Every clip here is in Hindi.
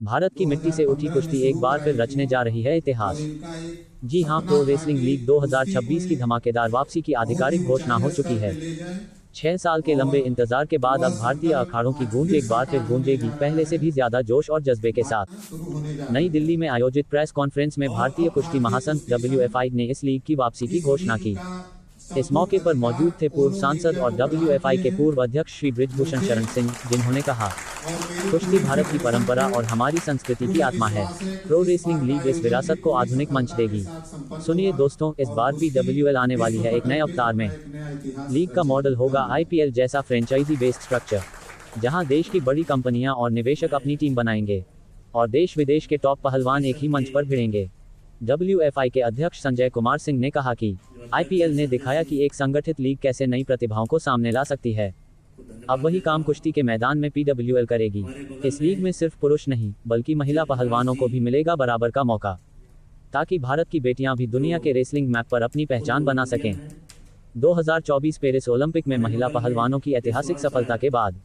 भारत की मिट्टी से उठी कुश्ती एक बार फिर रचने जा रही है इतिहास। जी हां, प्रो रेसलिंग लीग 2026 की धमाकेदार वापसी की आधिकारिक घोषणा हो चुकी है। 6 साल के लंबे इंतजार के बाद अब भारतीय अखाड़ों की गूंज एक बार फिर गूंजेगी, पहले से भी ज्यादा जोश और जज्बे के साथ। नई दिल्ली में आयोजित प्रेस कॉन्फ्रेंस में भारतीय कुश्ती महासंघ WFI ने इस लीग की वापसी की घोषणा की। इस मौके पर मौजूद थे पूर्व सांसद और WFI के पूर्व अध्यक्ष श्री बृजभूषण शरण सिंह, जिन्होंने कहा, कुश्ती भारत की परंपरा और हमारी संस्कृति की आत्मा है। प्रो रेसलिंग लीग इस विरासत को आधुनिक मंच देगी। सुनिए दोस्तों, इस बार PWL आने वाली है एक नए अवतार में। लीग का मॉडल होगा IPL जैसा फ्रेंचाइजी बेस्ड स्ट्रक्चर, जहां देश की बड़ी कंपनियां और निवेशक अपनी टीम बनाएंगे और देश विदेश के टॉप पहलवान एक ही मंच पर भिड़ेंगे। WFI के अध्यक्ष संजय कुमार सिंह ने कहा कि IPL ने दिखाया कि एक संगठित लीग कैसे नई प्रतिभाओं को सामने ला सकती है। अब वही काम कुश्ती के मैदान में PWL करेगी। इस लीग में सिर्फ पुरुष नहीं, बल्कि महिला पहलवानों को भी मिलेगा बराबर का मौका, ताकि भारत की बेटियां भी दुनिया के रेसलिंग मैप पर अपनी पहचान बना सकें। 2024 पेरिस ओलंपिक में महिला पहलवानों की ऐतिहासिक सफलता के बाद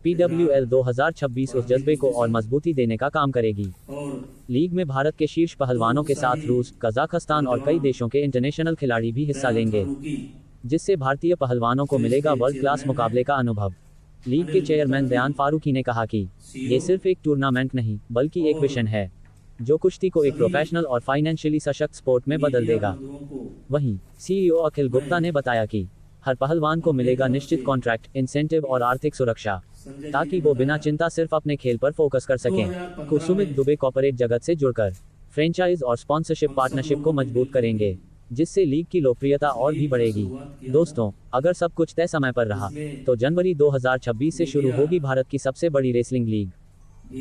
PWL 2026 उस जज्बे को और मजबूती देने का काम करेगी। लीग में भारत के शीर्ष पहलवानों के साथ रूस, कजाकिस्तान और कई देशों के इंटरनेशनल खिलाड़ी भी हिस्सा लेंगे, जिससे भारतीय पहलवानों को मिलेगा वर्ल्ड क्लास मुकाबले का अनुभव। लीग के चेयरमैन दयान फारूकी ने कहा कि ये सिर्फ एक टूर्नामेंट नहीं, बल्कि एक विजन है, जो कुश्ती को एक प्रोफेशनल और फाइनेंशियली सशक्त स्पोर्ट में बदल देगा। वहीं CEO अखिल गुप्ता ने बताया कि हर पहलवान को मिलेगा निश्चित कॉन्ट्रैक्ट, इंसेंटिव और आर्थिक सुरक्षा, ताकि वो बिना चिंता सिर्फ अपने खेल पर फोकस कर सकें। सुमित दुबे कॉर्पोरेट जगत से जुड़कर फ्रेंचाइज और स्पॉन्सरशिप पार्टनरशिप को मजबूत करेंगे, जिससे लीग की लोकप्रियता और भी बढ़ेगी। दोस्तों, अगर सब कुछ तय समय पर रहा, तो जनवरी 2026 से शुरू होगी भारत की सबसे बड़ी रेसलिंग लीग,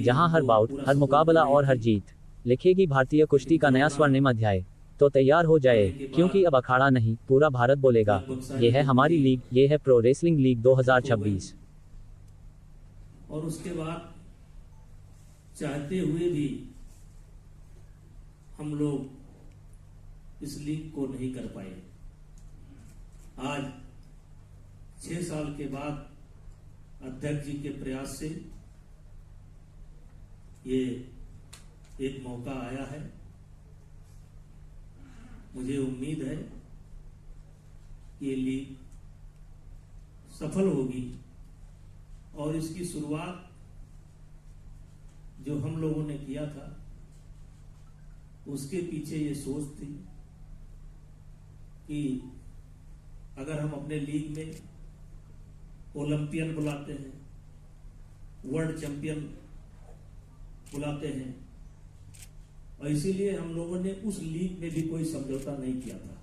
जहां हर बाउट, हर मुकाबला और हर जीत लिखेगी भारतीय कुश्ती का नया स्वर्णिम अध्याय। तो तैयार हो जाए, क्योंकि अब अखाड़ा नहीं, पूरा भारत बोलेगा, ये है हमारी लीग, ये है प्रो रेसलिंग लीग 2026। और उसके बाद चाहते हुए भी हम लोग इस लीग को नहीं कर पाए। आज 6 साल के बाद अध्यक्ष जी के प्रयास से ये एक मौका आया है। मुझे उम्मीद है कि ये लीग सफल होगी और इसकी शुरुआत जो हम लोगों ने किया था, उसके पीछे ये सोच थी कि अगर हम अपने लीग में ओलंपियन बुलाते हैं, वर्ल्ड चैंपियन बुलाते हैं, और इसीलिए हम लोगों ने उस लीग में भी कोई समझौता नहीं किया था।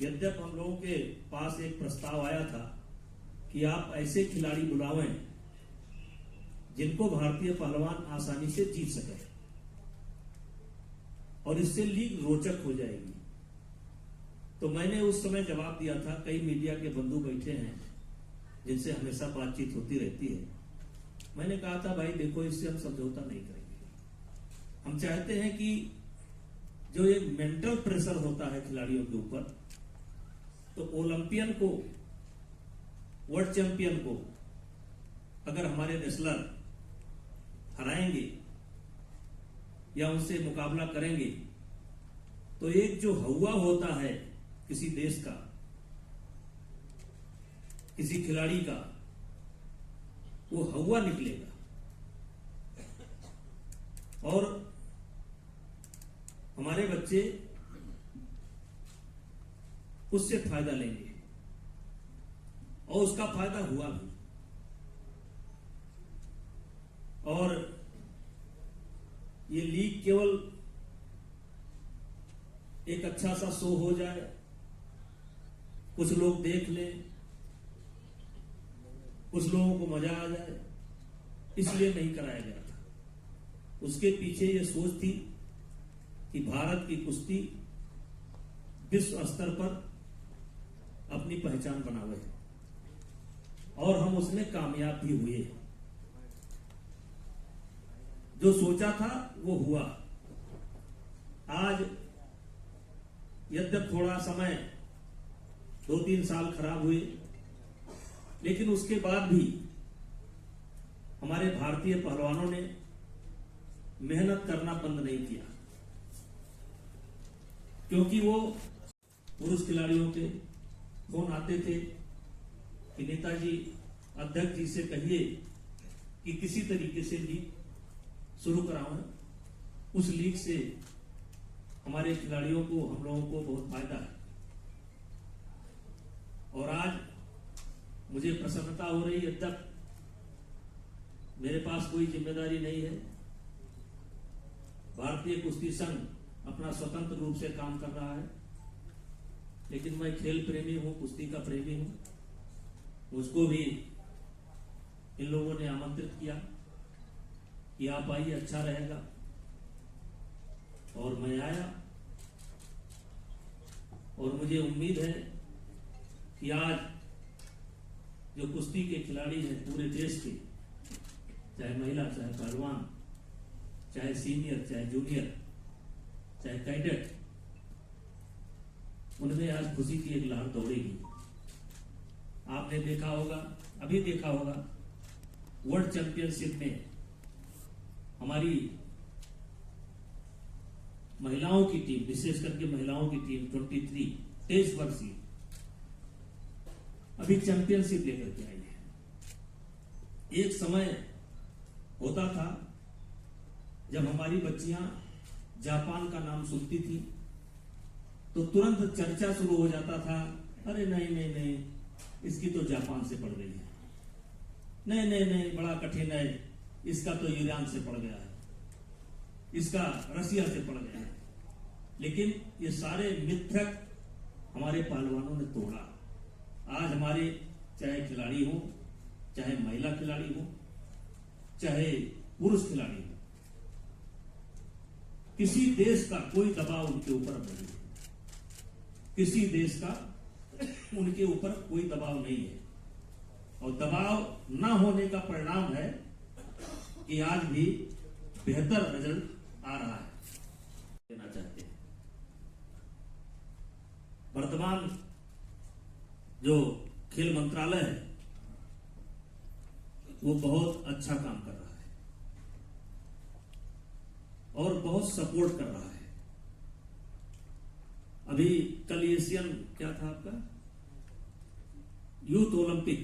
यद्यपि हम लोगों के पास एक प्रस्ताव आया था कि आप ऐसे खिलाड़ी बुलावें जिनको भारतीय पहलवान आसानी से जीत सके, और इससे लीग रोचक हो जाएगी। तो मैंने उस समय जवाब दिया था, कई मीडिया के बंधु बैठे हैं जिनसे हमेशा बातचीत होती रहती है। मैंने कहा था, भाई देखो, इससे हम समझौता नहीं करेंगे। हम चाहते हैं कि जो एक मेंटल प्रेशर होता है खिलाड़ियों के ऊपर, तो ओलंपियन को, वर्ल्ड चैंपियन को अगर हमारे रेसलर हराएंगे या उनसे मुकाबला करेंगे, तो एक जो हवा होता है किसी देश का, किसी खिलाड़ी का, वो हवा निकलेगा और हमारे बच्चे उससे फायदा लेंगे, और उसका फायदा हुआ भी। और ये लीग केवल एक अच्छा सा शो हो जाए, कुछ लोग देख लें, कुछ लोगों को मजा आ जाए, इसलिए नहीं कराया गया था। उसके पीछे ये सोच थी कि भारत की कुश्ती विश्व स्तर पर अपनी पहचान बनावे, और हम उसमें कामयाब भी हुए। जो सोचा था वो हुआ। आज यद्यप थोड़ा समय 2-3 साल खराब हुए, लेकिन उसके बाद भी हमारे भारतीय पहलवानों ने मेहनत करना बंद नहीं किया, क्योंकि वो पुरुष खिलाड़ियों के फोन आते थे कि नेताजी अध्यक्ष जी से कहिए कि किसी तरीके से लीग शुरू कराओ। उस लीग से हमारे खिलाड़ियों को, हम लोगों को बहुत फायदा है। और आज मुझे प्रसन्नता हो रही है, तक मेरे पास कोई जिम्मेदारी नहीं है। भारतीय कुश्ती संघ अपना स्वतंत्र रूप से काम कर रहा है, लेकिन मैं खेल प्रेमी हूं, कुश्ती का प्रेमी हूं। उसको भी इन लोगों ने आमंत्रित किया कि आप आइए, अच्छा रहेगा, और मैं आया। और मुझे उम्मीद है कि आज जो कुश्ती के खिलाड़ी हैं पूरे देश के, चाहे महिला, चाहे पहलवान, चाहे सीनियर, चाहे जूनियर, चाहे कैडेट, उनमें आज खुशी की एक लहर दौड़ेगी। आपने देखा होगा, अभी देखा होगा, वर्ल्ड चैंपियनशिप में हमारी महिलाओं की टीम, विशेष करके महिलाओं की टीम 23 23 वर्षीय अभी चैंपियनशिप लेकर के आई है। एक समय होता था जब हमारी बच्चियां जापान का नाम सुनती थी तो तुरंत चर्चा शुरू हो जाता था, अरे नहीं नहीं नहीं, इसकी तो जापान से पड़ गई है, नहीं नहीं नहीं, बड़ा कठिन है, इसका तो ईरान से पड़ गया है, इसका रसिया से पड़ गया है। लेकिन ये सारे मिथक हमारे पहलवानों ने तोड़ा। आज हमारे चाहे खिलाड़ी हो, चाहे महिला खिलाड़ी हो, चाहे पुरुष खिलाड़ी हो, किसी देश का कोई दबाव उनके ऊपर नहीं है, किसी देश का उनके ऊपर कोई दबाव नहीं है। और दबाव न होने का परिणाम है कि आज भी बेहतर रिजल्ट आ रहा है। देना चाहते हैं वर्तमान जो खेल मंत्रालय है वो बहुत अच्छा काम कर रहा है और बहुत सपोर्ट कर रहा है। अभी कल एशियन क्या था आपका, यूथ ओलंपिक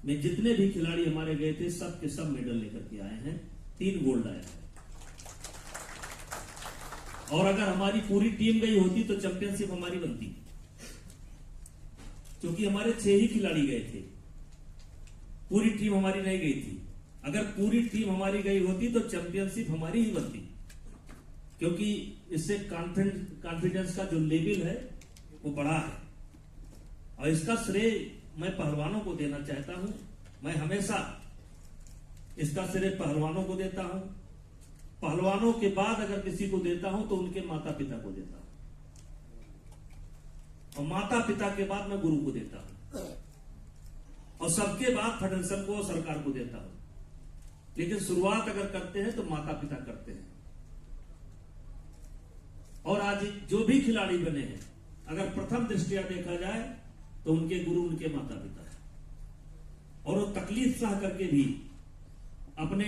में जितने भी खिलाड़ी हमारे गए थे सब के सब मेडल लेकर के आए हैं, 3 गोल्ड आए हैं। और अगर हमारी पूरी टीम गई होती तो चैंपियनशिप हमारी बनती, क्योंकि हमारे 6 ही खिलाड़ी गए थे, पूरी टीम हमारी नहीं गई थी। अगर पूरी टीम हमारी गई होती तो चैंपियनशिप हमारी ही बनती, क्योंकि इससे कॉन्फिडेंस का जो लेवल है वो बढ़ा है। और इसका श्रेय मैं पहलवानों को देना चाहता हूं। मैं हमेशा इसका श्रेय पहलवानों को देता हूं। पहलवानों के बाद अगर किसी को देता हूं तो उनके माता पिता को देता हूं, और माता पिता के बाद मैं गुरु को देता हूं, और सबके बाद फेडरेशन को और सरकार को देता हूं। लेकिन शुरुआत अगर करते हैं तो माता पिता करते हैं। और आज जो भी खिलाड़ी बने हैं, अगर प्रथम दृष्टिया देखा जाए तो उनके गुरु उनके माता पिता है। और वो तकलीफ सह करके भी अपने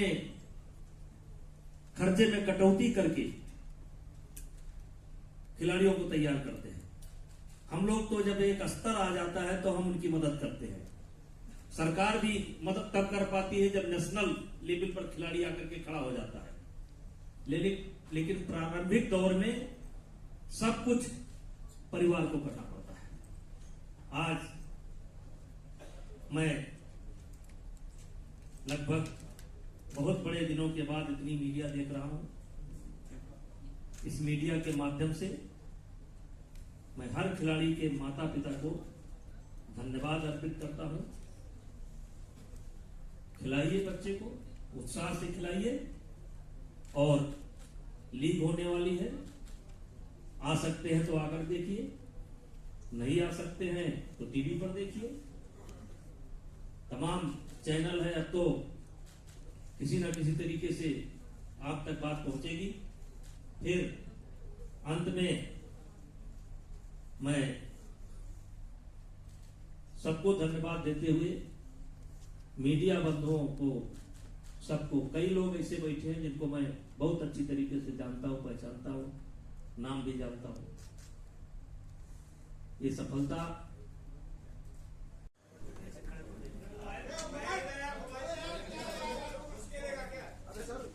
खर्चे में कटौती करके खिलाड़ियों को तैयार करते हैं। हम लोग तो जब एक स्तर आ जाता है तो हम उनकी मदद करते हैं। सरकार भी मदद तब कर पाती है जब नेशनल लेवल पर खिलाड़ी आकर के खड़ा हो जाता है। लेकिन प्रारंभिक दौर में सब कुछ परिवार को करना पड़ता है। आज मैं लगभग बहुत बड़े दिनों के बाद इतनी मीडिया देख रहा हूं। इस मीडिया के माध्यम से मैं हर खिलाड़ी के माता पिता को धन्यवाद अर्पित करता हूं। खिलाइए बच्चे को, उत्साह से खिलाइए। और लीग होने वाली है, आ सकते हैं तो आकर देखिए, नहीं आ सकते हैं तो टीवी पर देखिए। तमाम चैनल है, अब तो किसी ना किसी तरीके से आप तक बात पहुंचेगी। फिर अंत में मैं सबको धन्यवाद देते हुए मीडिया बंधुओं को सबको, कई लोग ऐसे बैठे हैं जिनको मैं बहुत अच्छी तरीके से जानता हूं, पहचानता हूं, नाम भी जानता हूं। ये सफलता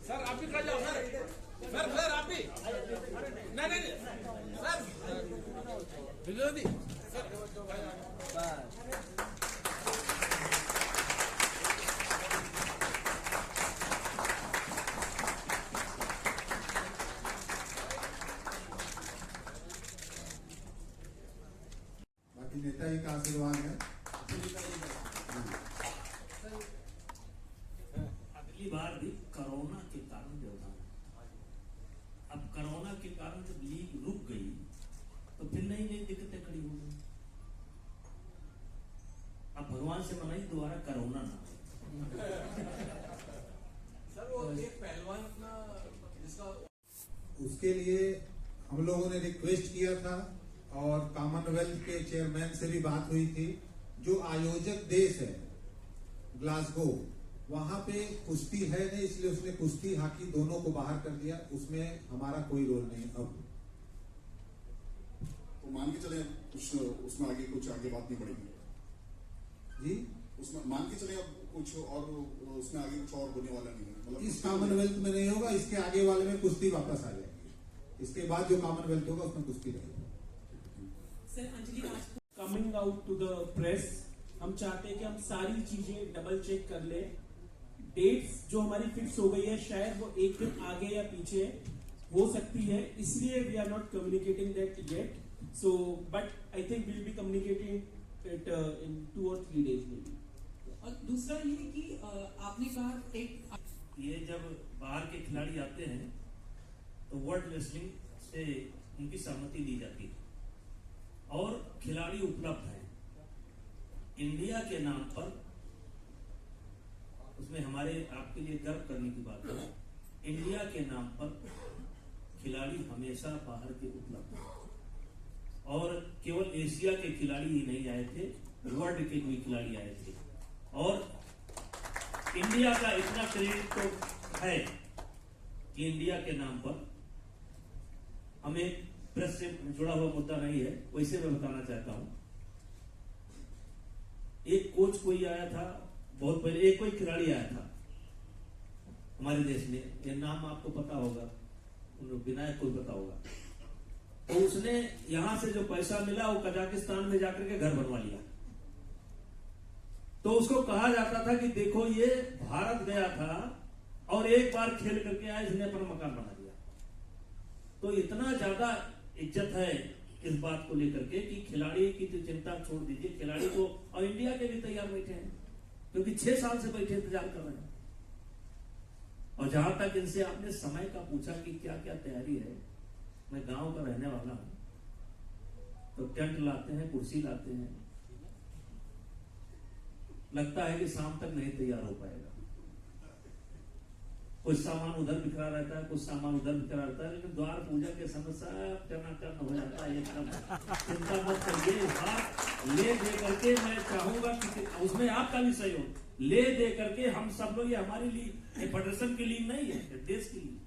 सर आप भी खा जाओ सर आप भी नहीं सर विरोधी बाकी नेता जी का आशीर्वाद है। अगली बार भी कोरोना के कारण व्यवधान, अब कोरोना के कारण जब लीग रुक गई तो फिर नई नई दिक्कतें खड़ी हो गई। अब भगवान से मनाई दोबारा कोरोना ना हो। सर वो एक पहलवान अपना जिसका उसके लिए हम लोगों ने रिक्वेस्ट किया था और कॉमनवेल्थ के चेयरमैन से भी बात हुई थी। जो आयोजक देश है ग्लासगो, वहां पे कुश्ती है नहीं, इसलिए उसने कुश्ती हॉकी दोनों को बाहर कर दिया। उसमें हमारा कोई रोल नहीं। अब तो मान के चले कुछ उसमें आगे बात नहीं पड़ेगी जी, उसमें मान के चले अब कुछ और उसमें आगे कुछ और होने वाला नहीं है, मतलब इस कॉमनवेल्थ में नहीं होगा। इसके आगे वाले में कुश्ती वापस आ जाएगी। इसके बाद जो कॉमनवेल्थ होगा उसमें कुश्ती रहेगी। Coming out to the press, हम चाहते हैं कि हम सारी चीजें डबल चेक कर ले। डेट्स जो हमारी फिक्स हो गई है शायद वो एक दिन आगे या पीछे हो सकती है, इसलिए we are not communicating that yet. So but I think will be communicating it in 2 or 3 days में। और दूसरा ये कि आपने कहा एक ये जब बाहर के खिलाड़ी आते हैं तो वर्ल्ड रेसलिंग से उनकी सहमति दी जाती है और खिलाड़ी उपलब्ध हैं इंडिया के नाम पर। उसमें हमारे आपके लिए गर्व करने की बात है, इंडिया के नाम पर खिलाड़ी हमेशा बाहर के उपलब्ध हैं और केवल एशिया के खिलाड़ी ही नहीं आए थे, वर्ल्ड के भी खिलाड़ी आए थे। और इंडिया का इतना क्रेडिट तो है कि इंडिया के नाम पर हमें प्रेस से जुड़ा हुआ मुद्दा नहीं है, वैसे मैं बताना चाहता हूं। एक कोच कोई आया था बहुत पहले, एक कोई खिलाड़ी आया था हमारे देश में, ये नाम आपको पता होगा, विनायक को पता होगा। तो उसने यहां से जो पैसा मिला वो कजाकिस्तान में जाकर के घर बनवा लिया। तो उसको कहा जाता था कि देखो ये भारत गया था और एक बार खेल करके आया, इसने अपना मकान बना दिया। तो इतना ज्यादा इज्जत है इस बात को लेकर के कि खिलाड़ी की तो चिंता छोड़ दीजिए, खिलाड़ी को, और इंडिया के भी तैयार बैठे हैं क्योंकि 6 साल से बैठे इंतजार कर रहे हैं। और जहां तक इनसे आपने समय का पूछा कि क्या क्या तैयारी है, मैं गांव का रहने वाला हूं, तो टेंट लाते हैं, कुर्सी लाते हैं, लगता है कि शाम तक नहीं तैयार हो पाएगा। कुछ सामान उधर बिखरा रहता है, कुछ सामान उधर बिखरा रहता है, लेकिन द्वार पूजा के समय सब टनाटन हो जाता है एकदम। चिंता मत करिए, इस बार ले दे करके मैं चाहूंगा कि उसमें आपका भी सहयोग ले दे करके हम सब लोग, ये हमारी लीग, ये फेडरेशन की लीग नहीं है, ये देश की लीग,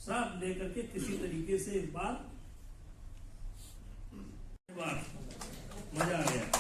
सब ले करके किसी तरीके से इस बार मजा आ गया।